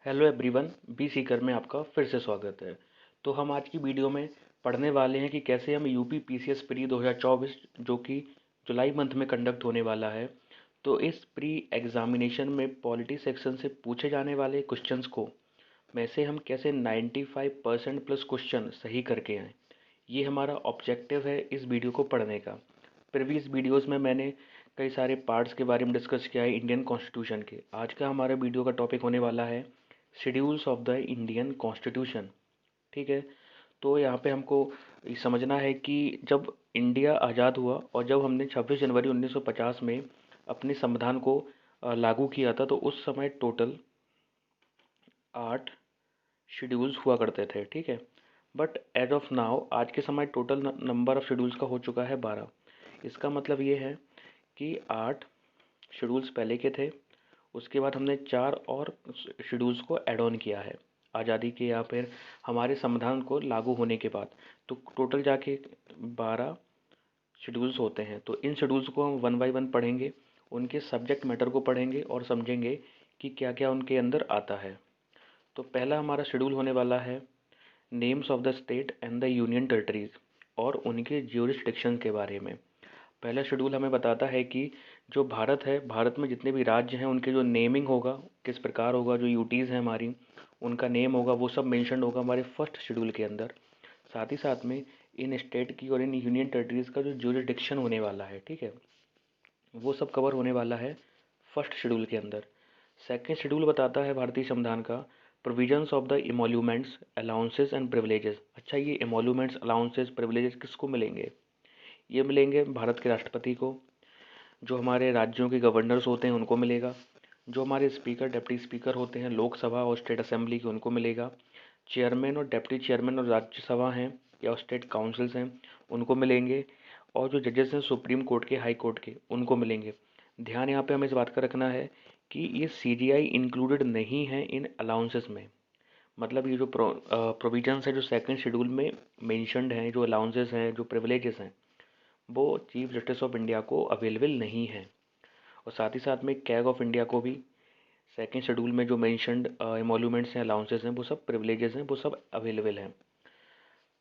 Hello everyone, B Sikar में आपका फिर से स्वागत है। तो हम आज की वीडियो में पढ़ने वाले हैं कि कैसे हम यूपी पीसीएस प्री 2024 जो कि जुलाई मंथ में कंडक्ट होने वाला है, तो इस प्री एग्जामिनेशन में पॉलिटी सेक्शन से पूछे जाने वाले क्वेश्चंस को में से हम कैसे 95% प्लस क्वेश्चन सही करके आएँ। ये हमारा ऑब्जेक्टिव है इस वीडियो को पढ़ने का। प्रीवियस वीडियोस में मैंने कई सारे पार्ट्स के बारे में डिस्कस किया है इंडियन कॉन्स्टिट्यूशन के। आज का हमारा वीडियो का टॉपिक होने वाला है schedules of the Indian constitution. ठीक है, तो यहाँ पे हमको ये समझना है कि जब इंडिया आज़ाद हुआ और जब हमने 26 जनवरी 1950 में अपने संविधान को लागू किया था, तो उस समय टोटल 8 शेड्यूल्स हुआ करते थे। ठीक है, बट एज ऑफ नाउ आज के समय टोटल नंबर ऑफ शेड्यूल्स का हो चुका है 12। इसका मतलब ये है कि 8 शेड्यूल्स पहले के थे, उसके बाद हमने 4 और शेड्यूल्स को ऐड ऑन किया है आज़ादी के या फिर हमारे संविधान को लागू होने के बाद। तो टोटल जाके 12 शेड्यूल्स होते हैं। तो इन शेड्यूल्स को हम वन बाय वन पढ़ेंगे, उनके सब्जेक्ट मैटर को पढ़ेंगे और समझेंगे कि क्या क्या उनके अंदर आता है। तो पहला हमारा शेड्यूल होने वाला है names of the state and the union territories और उनके ज्यूरिसडिक्शन के बारे में। पहला शेड्यूल हमें बताता है कि जो भारत है, भारत में जितने भी राज्य हैं उनके जो नेमिंग होगा किस प्रकार होगा, जो यूटीज़ हैं हमारी उनका नेम होगा, वो सब मेंशन होगा हमारे फर्स्ट शेड्यूल के अंदर। साथ ही साथ में इन स्टेट की और इन यूनियन टेरिटरीज का जो ज्यूरिसडिक्शन होने वाला है, ठीक है, वो सब कवर होने वाला है फर्स्ट शेड्यूल के अंदर। सेकेंड शेड्यूल बताता है भारतीय संविधान का provisions of the emoluments allowances and privileges. अच्छा, ये इमोल्यूमेंट्स अलाउंसेस प्रिविलेजेस किसको मिलेंगे? ये मिलेंगे भारत के राष्ट्रपति को, जो हमारे राज्यों के गवर्नर्स होते हैं उनको मिलेगा, जो हमारे स्पीकर डिप्टी स्पीकर होते हैं लोकसभा और स्टेट असेंबली के उनको मिलेगा, चेयरमैन और डिप्टी चेयरमैन और राज्यसभा हैं या स्टेट काउंसिल्स हैं उनको मिलेंगे, और जो जजेस हैं सुप्रीम कोर्ट के, हाई कोर्ट के, उनको मिलेंगे। ध्यान यहाँ पे हमें इस बात का रखना है कि ये सीजीआई इंक्लूडेड नहीं है इन अलाउंसेस में। मतलब ये जो प्रोविजंस है जो सेकंड शेड्यूल में मेंशनड हैं, जो अलाउंसेस हैं, जो प्रिविलेजेस हैं, वो चीफ जस्टिस ऑफ इंडिया को अवेलेबल नहीं है। और साथ ही साथ में कैग ऑफ इंडिया को भी सेकंड शेड्यूल में जो मेंशनड एमोल्यूमेंट्स हैं, अलाउंसेस हैं, वो सब प्रिविलेजेस हैं, वो सब अवेलेबल हैं।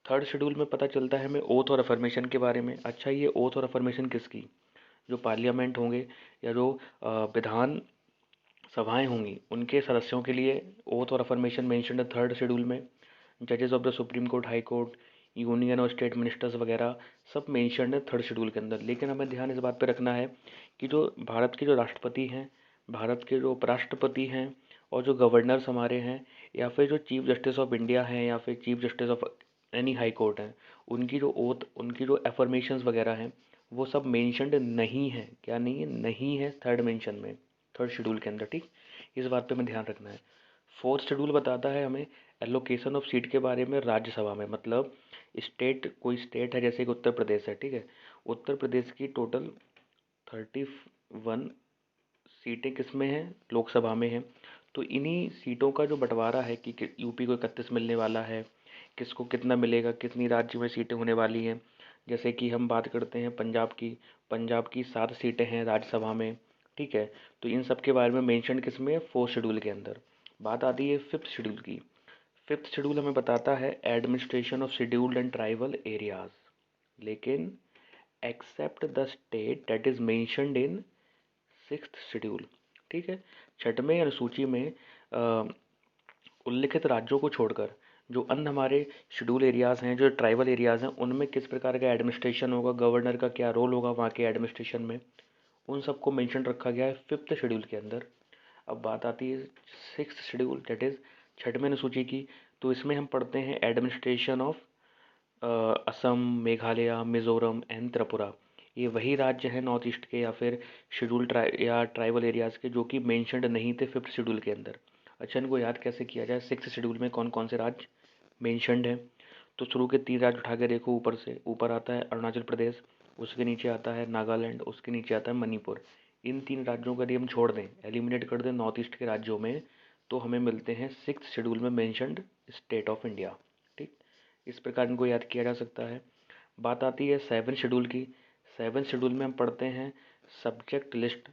थर्ड शेड्यूल में पता चलता है हमें ओथ और अफर्मेशन के बारे में। अच्छा, ये ओथ और अफर्मेशन किसकी? जो पार्लियामेंट होंगे या जो विधान सभाएं होंगी उनके सदस्यों के लिए ओथ और अफर्मेशन मेंशनड है थर्ड शेड्यूल में। जजेस of the supreme court, high court, union और स्टेट मिनिस्टर्स वगैरह सब मेंशनड है थर्ड शेड्यूल के अंदर। लेकिन हमें ध्यान इस बात पे रखना है कि जो भारत के जो राष्ट्रपति हैं, भारत के जो उपराष्ट्रपति हैं और जो गवर्नर्स हमारे हैं, या फिर जो चीफ जस्टिस ऑफ इंडिया हैं या फिर chief justice of any high court हैं, उनकी जो ओथ, उनकी जो एफर्मेशंस वगैरह हैं, वो सब मेंशनड नहीं है। क्या नहीं है? नहीं है थर्ड मेंशन में, थर्ड शेड्यूल के अंदर। ठीक, इस बात पे हमें ध्यान रखना है। फोर्थ शेड्यूल बताता है हमें एलोकेशन ऑफ सीट के बारे में राज्यसभा में। मतलब स्टेट, कोई स्टेट है जैसे कि उत्तर प्रदेश है, ठीक है, उत्तर प्रदेश की टोटल 31 सीटें किस में हैं? लोकसभा में हैं। तो इन्हीं सीटों का जो बंटवारा है कि यूपी को 31 मिलने वाला है, किसको कितना मिलेगा, कितनी राज्य में सीटें होने वाली हैं। जैसे कि हम बात करते हैं पंजाब की, पंजाब की 7 सीटें हैं राज्यसभा में। ठीक है, तो इन सब के बारे में मेंशन किस में है? फोर्थ शेड्यूल के अंदर। बात आती है फिफ्थ शेड्यूल की। फिफ्थ शेड्यूल हमें बताता है administration of scheduled and tribal areas, लेकिन except the state that is mentioned in sixth schedule. ठीक है, छठवें अनुसूची में उल्लिखित राज्यों को छोड़कर जो अन्य हमारे शेड्यूल एरियाज़ हैं, जो ट्राइबल एरियाज़ हैं, उनमें किस प्रकार का एडमिनिस्ट्रेशन होगा, गवर्नर का क्या रोल होगा वहाँ के एडमिनिस्ट्रेशन में, उन सबको मेंशन रखा गया है फिफ्थ शेड्यूल के अंदर। अब बात आती है सिक्स्थ शेड्यूल दैट इज़ छठवें अनुसूची की। तो इसमें हम पढ़ते हैं administration of Assam, Meghalaya, Mizoram and Tripura. ये वही राज्य हैं नॉर्थ ईस्ट के या फिर शेड्यूल या ट्राइबल एरियाज़ के जो कि मेंशनड नहीं थे फिफ्थ शेड्यूल के अंदर। अच्छा, इनको याद कैसे किया जाए? सिक्स शेड्यूल में कौन कौन से राज्य मेंशनड हैं? तो शुरू के 3 राज्य उठा के देखो, ऊपर से ऊपर आता है अरुणाचल प्रदेश, उसके नीचे आता है नागालैंड, उसके नीचे आता है मणिपुर। इन 3 राज्यों का यदि हम छोड़ दें, एलिमिनेट कर दें नॉर्थ ईस्ट के राज्यों में, तो हमें मिलते हैं सिक्स शेड्यूल में मेंशनड स्टेट ऑफ इंडिया। ठीक, इस प्रकार इनको याद किया जा सकता है। बात आती है सेवन शेड्यूल की। सेवन शेड्यूल में हम पढ़ते हैं subject list,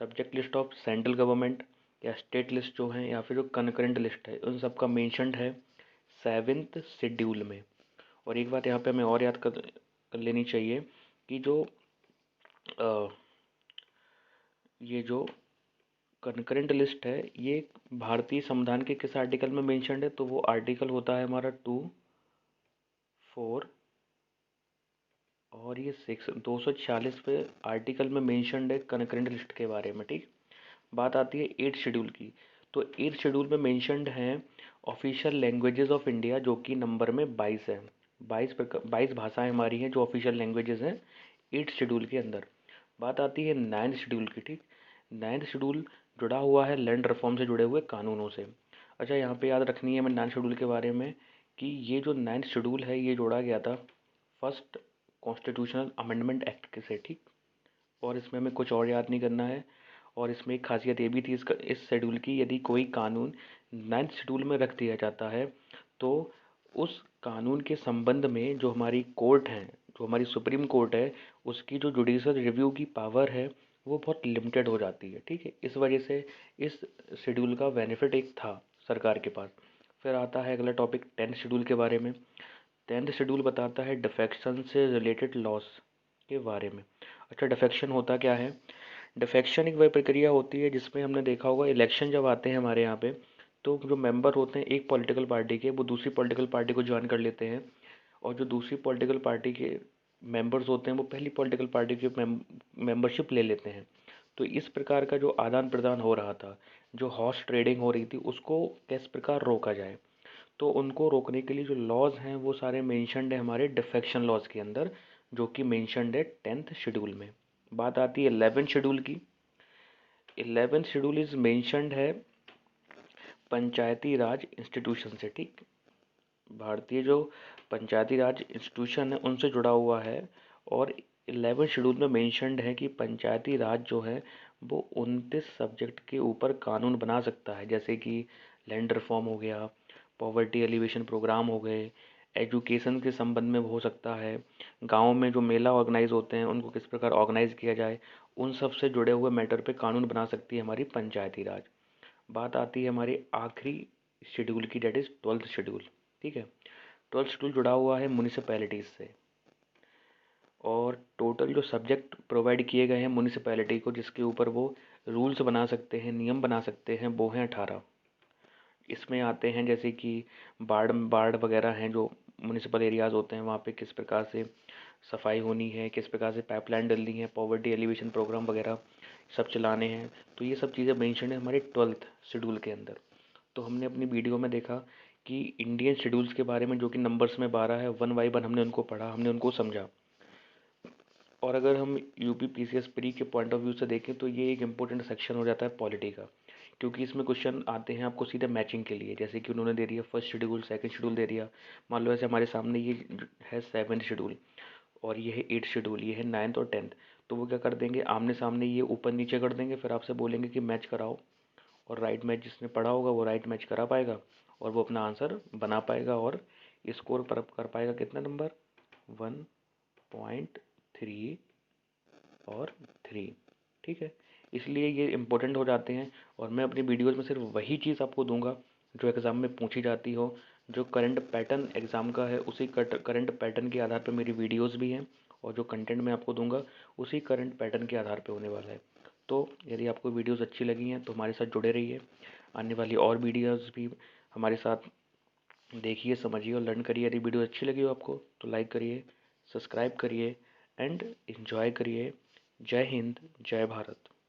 subject list of central government, या स्टेट लिस्ट जो है या फिर जो कनकरेंट लिस्ट है, उन सब का मेंशन्ड है 7th शेड्यूल में। और एक बात यहाँ पे हमें और याद कर लेनी चाहिए कि जो अ, ये जो कनकरेंट लिस्ट है ये भारतीय संविधान के किस आर्टिकल में मेंशन्ड है, तो वो आर्टिकल होता है हमारा 2, 4 और ये 6, 246 पे आर्टिकल में मेंशन्ड है कनकरेंट लिस्ट के बारे में। ठीक, बात आती है 8th शेड्यूल की। तो 8th शेड्यूल में मेंशन्ड है ऑफिशियल लैंग्वेजेस ऑफ इंडिया, जो कि नंबर में 22 है। 22 भाषाएं हमारी हैं जो ऑफिशियल लैंग्वेजेस हैं 8th शेड्यूल के अंदर। बात आती है 9th शेड्यूल की। ठीक, 9th शेड्यूल जुड़ा हुआ है लैंड रिफॉर्म से जुड़े हुए कानूनों से। अच्छा, यहाँ पे याद रखनी है हमें 9th शेड्यूल के बारे में कि ये जो 9th शेड्यूल है ये जोड़ा गया था फर्स्ट कॉन्स्टिट्यूशनल अमेंडमेंट एक्ट से। ठीक, और इसमें हमें कुछ और याद नहीं करना है। और इसमें एक खासियत ये भी थी इस शेड्यूल की, यदि कोई कानून 9th शेड्यूल में रख दिया जाता है तो उस कानून के संबंध में जो हमारी कोर्ट है, जो हमारी सुप्रीम कोर्ट है, उसकी जो जुडिशल रिव्यू की पावर है वो बहुत लिमिटेड हो जाती है। ठीक है, इस वजह से इस शेड्यूल का बेनिफिट एक था सरकार के पास। फिर आता है अगला टॉपिक 10th शेड्यूल के बारे में। 10th शेड्यूल बताता है डिफेक्शन से रिलेटेड लॉस के बारे में। अच्छा, डिफेक्शन होता क्या है? डिफेक्शन एक वह प्रक्रिया होती है जिसमें हमने देखा होगा इलेक्शन जब आते हैं हमारे यहाँ पे, तो जो मेंबर होते हैं एक पॉलिटिकल पार्टी के, वो दूसरी पॉलिटिकल पार्टी को ज्वाइन कर लेते हैं। और जो दूसरी पॉलिटिकल पार्टी के मेंबर्स होते हैं वो पहली पॉलिटिकल पार्टी की मेंबरशिप ले लेते हैं। तो इस प्रकार का जो आदान प्रदान हो रहा था, जो हॉर्स ट्रेडिंग हो रही थी, उसको किस प्रकार रोका जाए, तो उनको रोकने के लिए जो लॉज हैं वो सारे मेंशन्ड है हमारे डिफेक्शन लॉज के अंदर, जो कि मेंशन्ड है 10th शेड्यूल में। बात आती है 11th शेड्यूल की। 11th शेड्यूल इज मेंशन्ड है पंचायती राज इंस्टीट्यूशन से। ठीक, भारतीय जो पंचायती राज इंस्टीट्यूशन है उनसे जुड़ा हुआ है। और 11th शेड्यूल में मेंशन्ड है कि पंचायती राज जो है वो 29 सब्जेक्ट के ऊपर कानून बना सकता है, जैसे कि लैंड रिफॉर्म हो गया, पॉवर्टी एलिवेशन प्रोग्राम हो गए, एजुकेशन के संबंध में हो सकता है, गाँव में जो मेला ऑर्गेनाइज होते हैं उनको किस प्रकार ऑर्गेनाइज किया जाए, उन सब से जुड़े हुए मैटर पे कानून बना सकती है हमारी पंचायती राज। बात आती है हमारी आखिरी शेड्यूल की, डेट इज 12th शेड्यूल। ठीक है, 12th शेड्यूल जुड़ा हुआ है म्यूनिसिपैलिटीज़ से। और टोटल जो सब्जेक्ट प्रोवाइड किए गए हैं म्यूनिसिपैलिटी को जिसके ऊपर वो रूल्स बना सकते हैं, नियम बना सकते हैं, वो हैं 18। इसमें आते हैं जैसे कि बाढ़ बाढ़ वगैरह हैं, जो म्यूनिसिपल एरियाज़ होते हैं वहाँ पे किस प्रकार से सफाई होनी है, किस प्रकार से पाइपलाइन डलनी है, पॉवर्टी एलिवेशन प्रोग्राम वगैरह सब चलाने हैं। तो ये सब चीज़ें मेंशन है हमारे 12th शेड्यूल के अंदर। तो हमने अपनी वीडियो में देखा कि इंडियन शेड्यूल्स के बारे में, जो कि नंबर्स में 12 है, वन बाई वन हमने उनको पढ़ा, हमने उनको समझा। और अगर हम यूपी पीसीएस प्री के पॉइंट ऑफ व्यू से देखें तो ये एक इम्पोर्टेंट सेक्शन हो जाता है पॉलिटी का, क्योंकि इसमें क्वेश्चन आते हैं आपको सीधे मैचिंग के लिए, जैसे कि उन्होंने दे दिया फर्स्ट शेड्यूल, सेकंड शेड्यूल दे दिया। मान लो ऐसे हमारे सामने ये है 7th शेड्यूल और ये है 8th शेड्यूल, ये है 9th और 10th। तो वो क्या कर देंगे, आमने सामने ये ऊपर नीचे कर देंगे, फिर आपसे बोलेंगे कि मैच कराओ। और राइट मैच जिसने पढ़ा होगा वो राइट मैच करा पाएगा और वो अपना आंसर बना पाएगा और स्कोर पर कर पाएगा कितना नंबर, 1.3 और 3। ठीक है, इसलिए ये इम्पोर्टेंट हो जाते हैं। और मैं अपनी वीडियोज़ में सिर्फ वही चीज़ आपको दूंगा जो एग्ज़ाम में पूछी जाती हो, जो करंट पैटर्न एग्ज़ाम का है, उसी करंट पैटर्न के आधार पर मेरी वीडियोज़ भी हैं। और जो कंटेंट मैं आपको दूंगा उसी करंट पैटर्न के आधार पर होने वाला है। तो यदि आपको वीडियोज़ अच्छी लगी हैं तो हमारे साथ जुड़े रहिए। आने वाली और वीडियोज़ भी हमारे साथ देखिए, समझिए और लर्न करिए। यदि वीडियो अच्छी लगी हो आपको तो लाइक करिए, सब्सक्राइब करिए एंड एंजॉय करिए। जय हिंद, जय भारत।